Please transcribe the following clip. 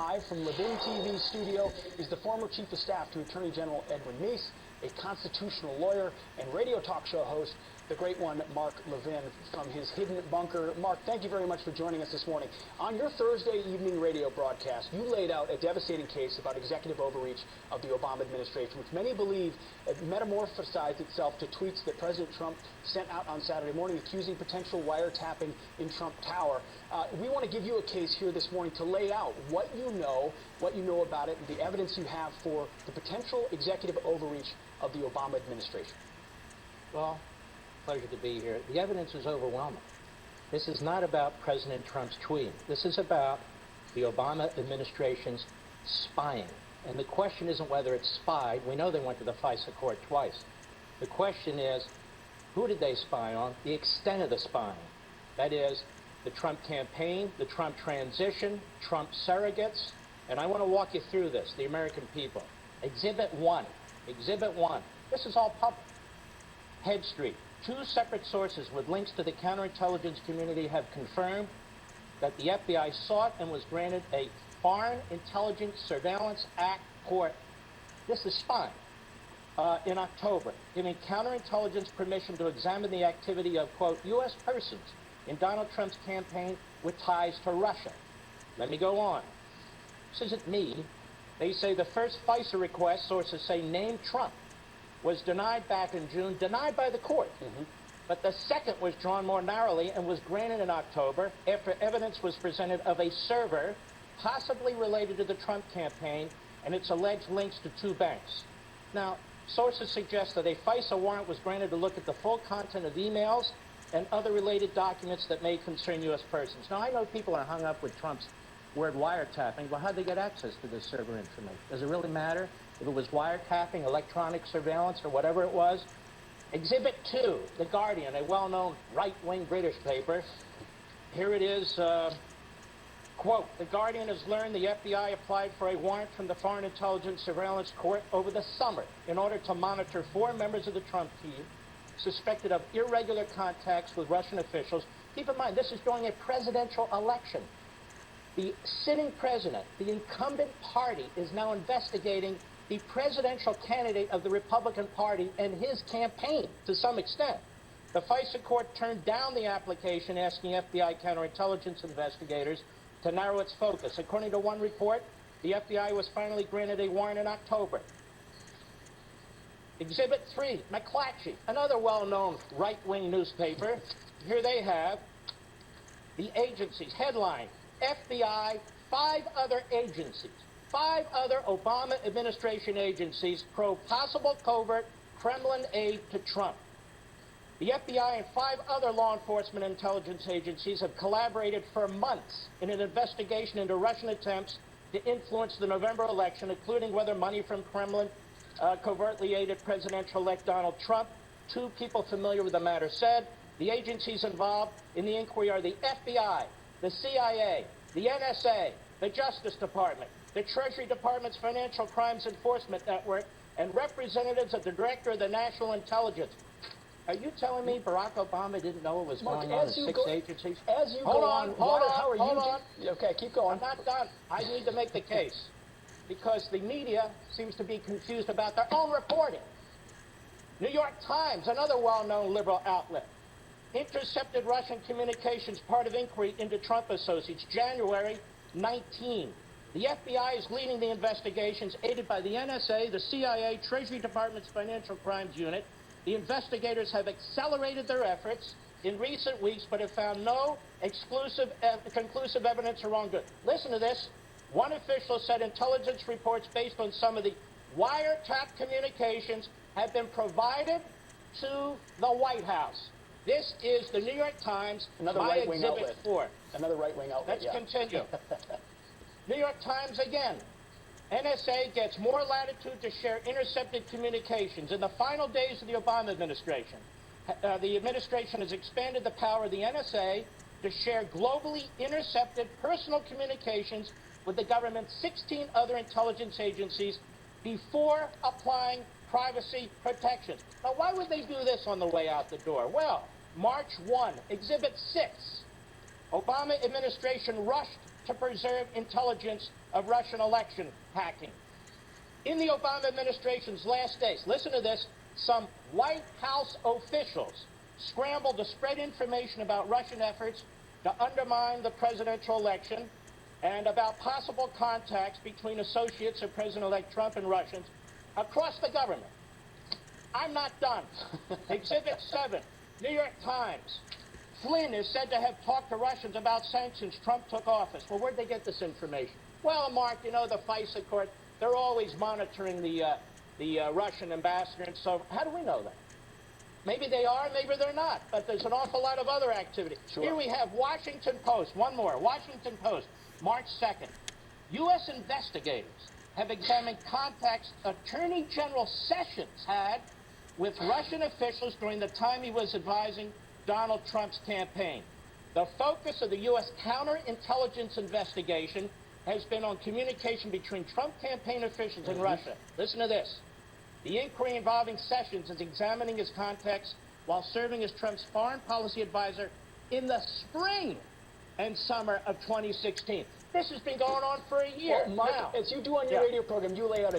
Live from Levin TV studio is the former Chief of Staff to Attorney General Edwin Meese, a constitutional lawyer and radio talk show host, the great one, Mark Levin, from his hidden bunker. Mark, thank you very much for joining us this morning. On your Thursday evening radio broadcast, you laid out a devastating case about executive overreach of the Obama administration, which many believe metamorphosized itself to tweets that President Trump sent out on Saturday morning accusing potential wiretapping in Trump Tower. We want to give you a case here this morning to lay out what you know about it, and the evidence you have for the potential executive overreach of the Obama administration. Well, pleasure to be here. The evidence is overwhelming. This is not about President Trump's tweeting. This is about the Obama administration's spying. And the question isn't whether it's spied. We know they went to the FISA court twice. The question is, who did they spy on? The extent of the spying. That is, the Trump campaign, the Trump transition, Trump surrogates. And I want to walk you through this, the American people. Exhibit 1. Exhibit 1. This is all public. Head Street. Two separate sources with links to the counterintelligence community have confirmed that the FBI sought and was granted a Foreign Intelligence Surveillance Act court. This is spying. In October, giving counterintelligence permission to examine the activity of, quote, U.S. persons in Donald Trump's campaign with ties to Russia. Let me go on. This isn't me. They say the first FISA request, sources say, named Trump, was denied back in June, denied by the court. But the second was drawn more narrowly and was granted in October after evidence was presented of a server possibly related to the Trump campaign and its alleged links to two banks. Now, sources suggest that a FISA warrant was granted to look at the full content of emails and other related documents that may concern U.S. persons. Now, I know people are hung up with Trump's word wiretapping. Well, how'd they get access to this server information? Does it really matter if it was wiretapping, electronic surveillance, or whatever it was? Exhibit 2, The Guardian, a well-known right-wing British paper. Here it is, quote, The Guardian has learned the FBI applied for a warrant from the Foreign Intelligence Surveillance Court over the summer in order to monitor 4 members of the Trump team suspected of irregular contacts with Russian officials. Keep in mind, this is during a presidential election. The sitting president, the incumbent party, is now investigating the presidential candidate of the Republican Party and his campaign to some extent. The FISA court turned down the application asking FBI counterintelligence investigators to narrow its focus. According to one report, the FBI was finally granted a warrant in October. Exhibit 3, McClatchy, another well-known right-wing newspaper. Here they have the agencies. Headline, FBI, 5 other agencies, 5 other Obama administration agencies probe possible covert Kremlin aid to Trump. The FBI and 5 other law enforcement intelligence agencies have collaborated for months in an investigation into Russian attempts to influence the November election, including whether money from Kremlin covertly aided presidential-elect Donald Trump. 2 people familiar with the matter said the agencies involved in the inquiry are the FBI, the CIA, the NSA, the Justice Department, the Treasury Department's Financial Crimes Enforcement Network, and representatives of the Director of the National Intelligence. Are you telling me Barack Obama didn't know what was going on in 6 agencies? As you hold go on, hold on. Okay, keep going. I'm not done. I need to make the case because the media seems to be confused about their own reporting. New York Times, another well-known liberal outlet, intercepted Russian communications, part of inquiry into Trump associates, January 19. The FBI is leading the investigations, aided by the NSA, the CIA, Treasury Department's Financial Crimes Unit. The investigators have accelerated their efforts in recent weeks, but have found no conclusive evidence of wrongdoing. Listen to this. One official said intelligence reports based on some of the wiretap communications have been provided to the White House. This is the New York Times, another my right-wing Exhibit outlet. 4. Another right-wing outlet. Let's continue. New York Times again. NSA gets more latitude to share intercepted communications. In the final days of the Obama administration, the administration has expanded the power of the NSA to share globally intercepted personal communications with the government's 16 other intelligence agencies before applying privacy protections. Now, why would they do this on the way out the door? Well, March 1, Exhibit 6. Obama administration rushed to preserve intelligence of Russian election hacking. In the Obama administration's last days, listen to this, some White House officials scrambled to spread information about Russian efforts to undermine the presidential election and about possible contacts between associates of President-elect Trump and Russians across the government. I'm not done. Exhibit 7, New York Times. Flynn is said to have talked to Russians about sanctions Trump took office. Well, where'd they get this information? Well, Mark, you know, the FISA court, they're always monitoring the Russian ambassador, and so how do we know that? Maybe they are, maybe they're not, but there's an awful lot of other activity. Sure. Here we have Washington Post, one more, Washington Post, March 2nd. U.S. investigators have examined contacts Attorney General Sessions had with Russian officials during the time he was advising Donald Trump's campaign. The focus of the U.S. counterintelligence investigation has been on communication between Trump campaign officials and Russia. Listen to this. The inquiry involving Sessions is examining his contacts while serving as Trump's foreign policy advisor in the spring and summer of 2016. This has been going on for a year. Well, Mark, now. as you do on your radio program, you lay out a